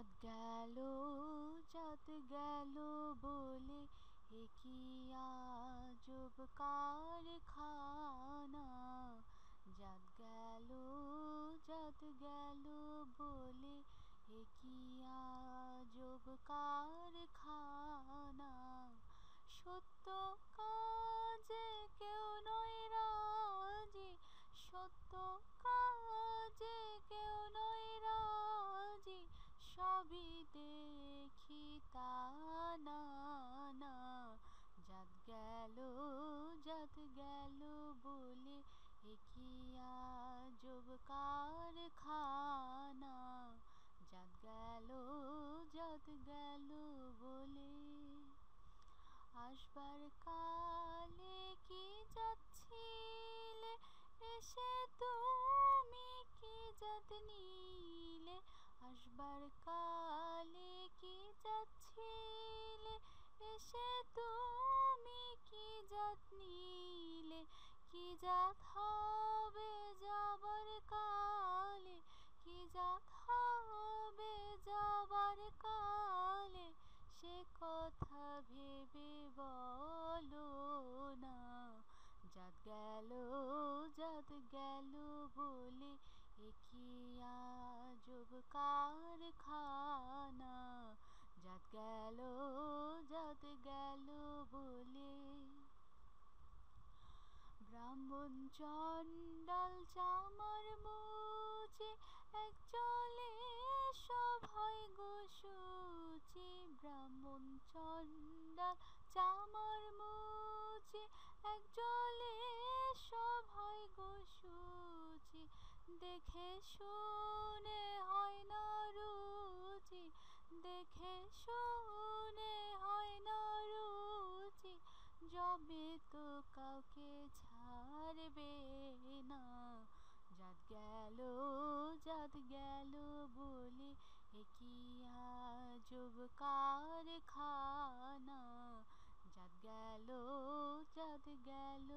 জাত গেল জাত গেল বলে এ কি আজব কারখানা। জাত গেল জাত গেল বলে এ কি আজব কারখানা। সত্য কাজে কেউ নয় রাজি, সত্য কাজে কেউ নয় রাজি, সবই দেখি তা না না। জাত গেল বলে এ কি আজব কারখানা। জাত গেল বলে। আসবার কালে কি যাচ্ছিলে, এসে তুমি কি জাত নিলে। আসবার কালে কি যাচ্ছিলে, এসে তুমি কি জাত নিলে। কি জাত হবে যাবার কালে, কি জাত হবে যাবার কালে, সে কথা ভেবে বলো না। জাত গেল বলে এ কি আজব কারখানা। জাত গেল বলে। ব্রাহ্মণ চণ্ডাল চামার মুচি, এক চলে সব হয় গো শুচি। ব্রাহ্মণ চণ্ডাল চামার মুচি, এক চলে সব হয় গো শুচি। দেখে শুনে হয় না রুচি, দেখে শুনে হয় না রুচি, যবে তো কাউকে ছাড়বে না। জাত গেল বলে এ কি আজব কারখানা। জাত গেল